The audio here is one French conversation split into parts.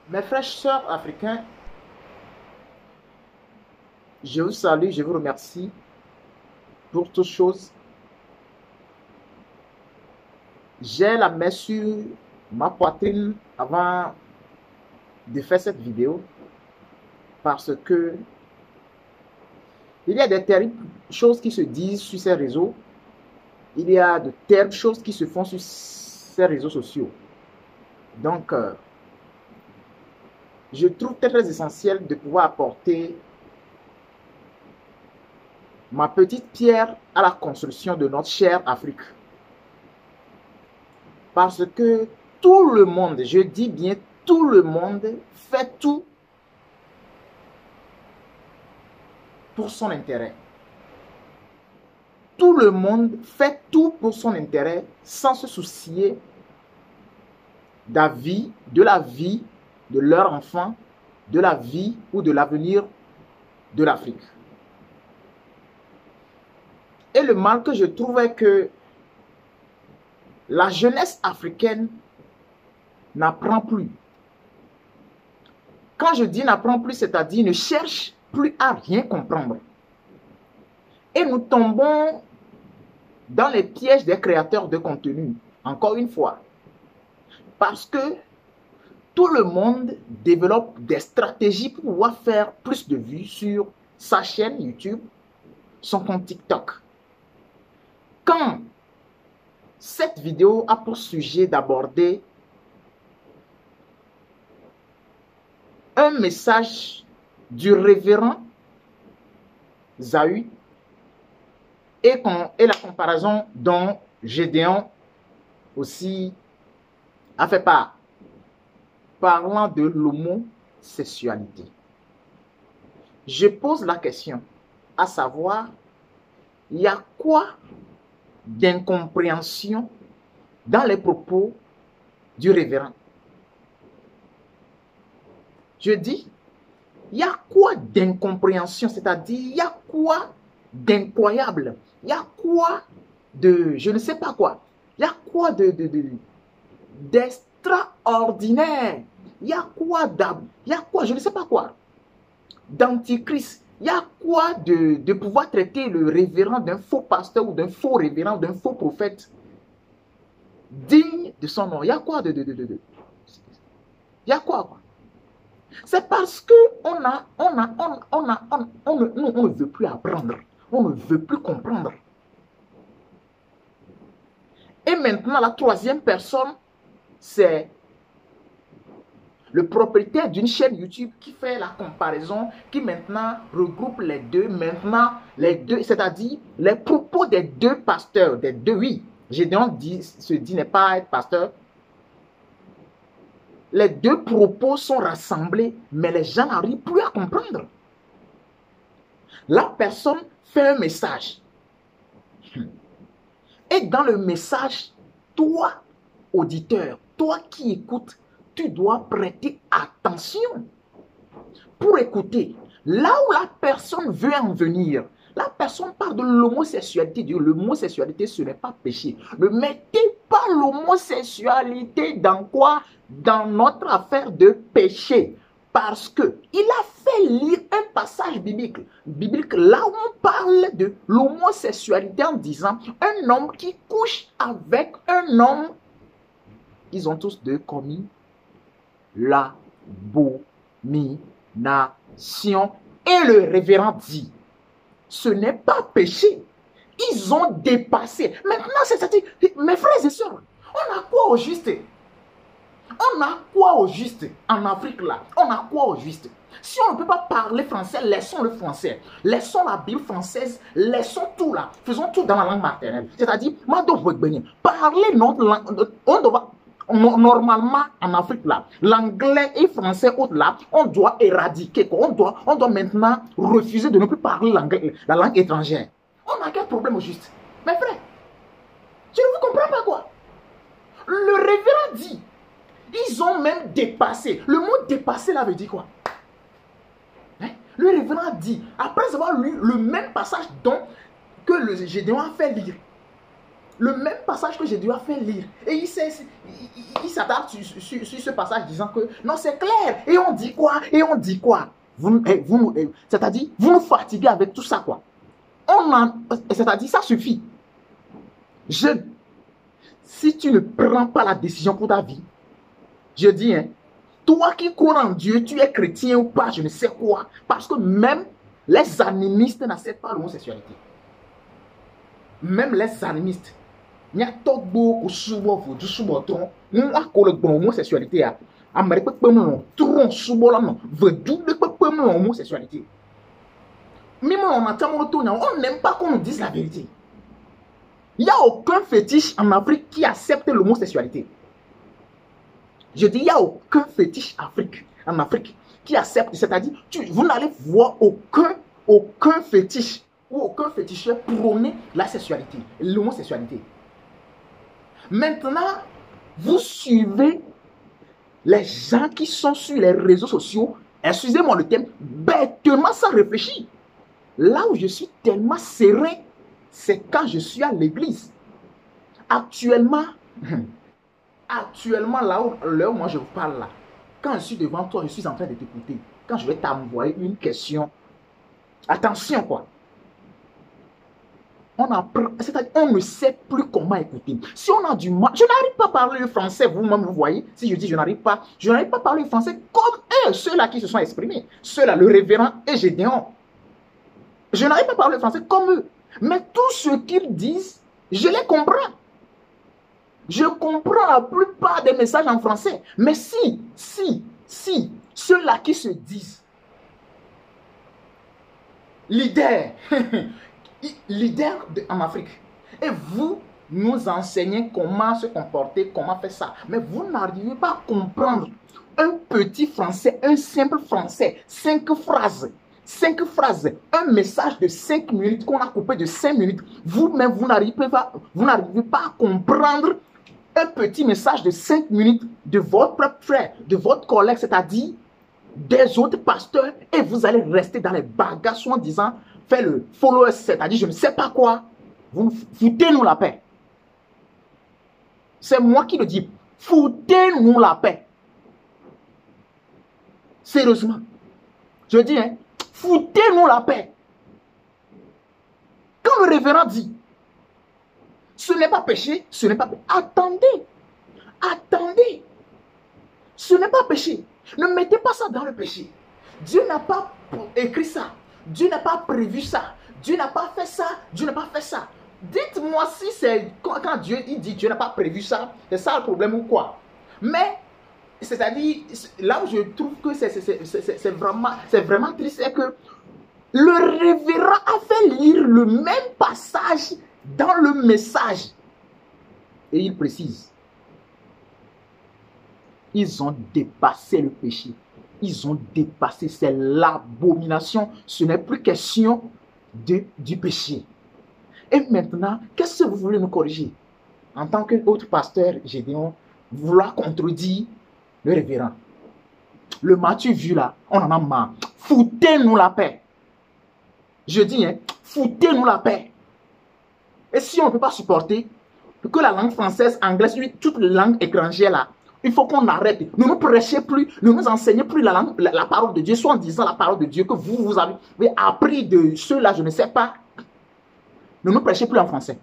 Mes frères et sœurs africains, je vous salue, je vous remercie pour toutes choses. J'ai la main sur ma poitrine avant de faire cette vidéo parce que il y a des terribles choses qui se disent sur ces réseaux. Il y a de terribles choses qui se font sur ces réseaux sociaux. Donc, je trouve très essentiel de pouvoir apporter ma petite pierre à la construction de notre chère Afrique. Parce que tout le monde, je dis bien tout le monde, fait tout pour son intérêt. Tout le monde fait tout pour son intérêt sans se soucier de la vie de leur enfant, de la vie ou de l'avenir de l'Afrique. Et le mal que je trouve est que la jeunesse africaine n'apprend plus. Quand je dis n'apprend plus, c'est-à-dire ne cherche plus à rien comprendre. Et nous tombons dans les pièges des créateurs de contenu, encore une fois. Parce que tout le monde développe des stratégies pour pouvoir faire plus de vues sur sa chaîne YouTube, son compte TikTok. Quand cette vidéo a pour sujet d'aborder un message du révérend Zahut et la comparaison dont Gédéon aussi a fait part, parlant de l'homosexualité. Je pose la question, à savoir, il y a quoi d'incompréhension dans les propos du révérend? Je dis, il y a quoi d'incompréhension, c'est-à-dire, il y a quoi d'incroyable, il y a quoi de, je ne sais pas quoi, il y a quoi d'extraordinaire, il y a quoi, je ne sais pas quoi, d'antichrist, il y a quoi de pouvoir traiter le révérend d'un faux pasteur ou d'un faux révérend, d'un faux prophète digne de son nom. Il y a quoi il y a quoi? C'est parce que on ne veut plus apprendre, on ne veut plus comprendre. Et maintenant, la troisième personne, c'est le propriétaire d'une chaîne YouTube qui fait la comparaison, qui maintenant regroupe les deux, c'est-à-dire les propos des deux pasteurs, des deux, oui, Gédéon se dit n'est pas être pasteur. Les deux propos sont rassemblés, mais les gens n'arrivent plus à comprendre. La personne fait un message. Et dans le message, toi, auditeur, toi qui écoutes, tu dois prêter attention pour écouter. Là où la personne veut en venir, la personne parle de l'homosexualité. L'homosexualité, ce n'est pas péché. Ne mettez pas l'homosexualité dans quoi? Dans notre affaire de péché. Parce qu'il a fait lire un passage biblique là où on parle de l'homosexualité en disant un homme qui couche avec un homme, ils ont tous deux commis l'abomination. Et le révérend dit, ce n'est pas péché. Ils ont dépassé. Maintenant, c'est-à-dire, mes frères et sœurs, on a quoi au juste? On a quoi au juste en Afrique là? On a quoi au juste? Si on ne peut pas parler français, laissons le français. Laissons la Bible française, laissons tout là. Faisons tout dans la langue maternelle. C'est-à-dire, parler notre langue. On doit, normalement en Afrique là, l'anglais et français autre là, on doit éradiquer. On doit maintenant refuser de ne plus parler la langue étrangère. On a quel problème au juste? Mes frères, je ne vous comprends pas quoi. Le révérend dit, ils ont même dépassé. Le mot dépasser là veut dire quoi? Le révérend dit, après avoir lu le même passage que le Gédéon a fait lire, Le même passage que j'ai dû faire lire. Et il s'attarde sur ce passage disant que non, c'est clair. Et on dit quoi? Et on dit quoi? C'est-à-dire, vous nous fatiguez avec tout ça, quoi. C'est-à-dire, ça suffit. Jeune, si tu ne prends pas la décision pour ta vie, je dis, hein, toi qui crois en Dieu, tu es chrétien ou pas, je ne sais quoi. Parce que même les animistes n'acceptent pas l'homosexualité. Même les animistes. Il y a tout beaucoup de choses qui sont l'homosexualité. L'homosexualité. Même on n'aime pas qu'on nous dise la vérité. Il n'y a aucun fétiche en Afrique qui accepte l'homosexualité. Je dis, il n'y a aucun fétiche en Afrique qui accepte. C'est-à-dire, vous n'allez voir aucun fétiche ou aucun féticheur prôner la sexualité, l'homosexualité. Maintenant, vous suivez les gens qui sont sur les réseaux sociaux, excusez-moi le terme, bêtement sans réfléchir. Là où je suis tellement serré, c'est quand je suis à l'église. Actuellement, là où moi je vous parle là, quand je suis devant toi, je suis en train de t'écouter. Quand je vais t'envoyer une question, attention quoi. C'est-à-dire, on ne sait plus comment écouter. Si on a du mal, je n'arrive pas à parler le français, vous-même, vous voyez. Si je dis je n'arrive pas à parler le français comme eux, ceux-là qui se sont exprimés. Ceux-là, le révérend et Gédéon. Je n'arrive pas à parler le français comme eux. Mais tout ce qu'ils disent, je les comprends. Je comprends la plupart des messages en français. Mais si, ceux-là qui se disent leader en Afrique, et vous nous enseignez comment se comporter, comment faire ça, mais vous n'arrivez pas à comprendre un petit français, un simple français, 5 phrases, un message de 5 minutes qu'on a coupé de 5 minutes, vous-même vous n'arrivez pas à comprendre un petit message de 5 minutes de votre propre frère, de votre collègue, c'est-à-dire des autres pasteurs, et vous allez rester dans les bagarres en disant fais le follower, c'est-à-dire je ne sais pas quoi. Vous foutez-nous la paix. C'est moi qui le dis. Foutez-nous la paix. Sérieusement. Je dis, hein, foutez-nous la paix. Quand le révérend dit, ce n'est pas péché, ce n'est pas péché. Attendez. Ce n'est pas péché. Ne mettez pas ça dans le péché. Dieu n'a pas écrit ça. Dieu n'a pas prévu ça. Dieu n'a pas fait ça. Dieu n'a pas fait ça. Dites-moi si c'est quand Dieu il dit Dieu n'a pas prévu ça, c'est ça le problème ou quoi. Mais, c'est-à-dire, là où je trouve que c'est vraiment triste, c'est que le révérend a fait lire le même passage dans le message. Et il précise, ils ont dépassé le péché. Ils ont dépassé, c'est l'abomination. Ce n'est plus question du péché. Et maintenant, qu'est-ce que vous voulez nous corriger? En tant qu'autre pasteur, Gédéon, vouloir contredire le révérend. Le Matthieu vu là, on en a marre. Foutez-nous la paix. Je dis, hein, foutez-nous la paix. Et si on ne peut pas supporter que la langue française, anglaise, toutes les langues étrangères là, il faut qu'on arrête. Ne nous prêchez plus, ne nous enseignez plus la parole de Dieu, soit en disant la parole de Dieu que vous avez appris de ceux-là, je ne sais pas. Ne nous prêchez plus en français.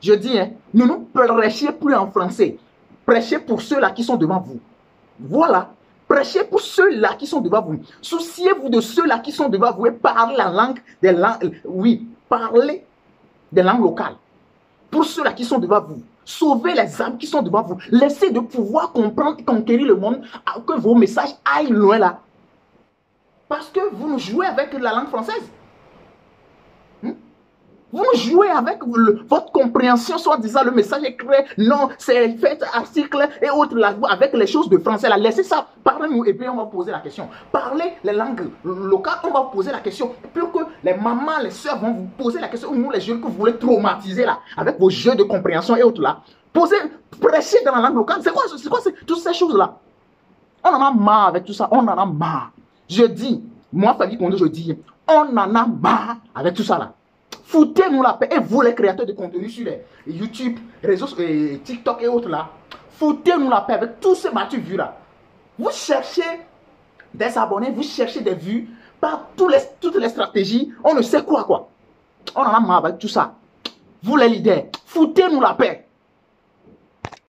Je dis, hein, ne nous prêchez plus en français. Prêchez pour ceux-là qui sont devant vous. Voilà. Prêchez pour ceux-là qui sont devant vous. Souciez-vous de ceux-là qui sont devant vous et parlez la langue des langues. Oui, parlez des langues locales. Pour ceux-là qui sont devant vous. Sauvez les âmes qui sont devant vous. Laissez de pouvoir comprendre et conquérir le monde, que vos messages aillent loin là. Parce que vous nous jouez avec la langue française. Vous jouez avec votre compréhension, soit disant le message est clair, non, c'est fait article et autres, là, avec les choses de français. Là. Laissez ça, parlez-nous et puis on va poser la question. Parlez les langues locales, on va poser la question. Et puis que les mamans, les soeurs vont vous poser la question, ou nous les jeunes que vous voulez traumatiser là, avec vos jeux de compréhension et autres là. Posez, prêchez dans la langue locale. C'est quoi toutes ces choses-là? On en a marre avec tout ça, on en a marre. Je dis, moi, Fadi Kondo, je dis, on en a marre avec tout ça là. Foutez-nous la paix. Et vous, les créateurs de contenu sur les YouTube, réseaux, TikTok et autres là, foutez-nous la paix avec tous ces battus vues là. Vous cherchez des abonnés, vous cherchez des vues par toutes les stratégies. On ne sait quoi. On en a marre avec tout ça. Vous les leaders, foutez-nous la paix.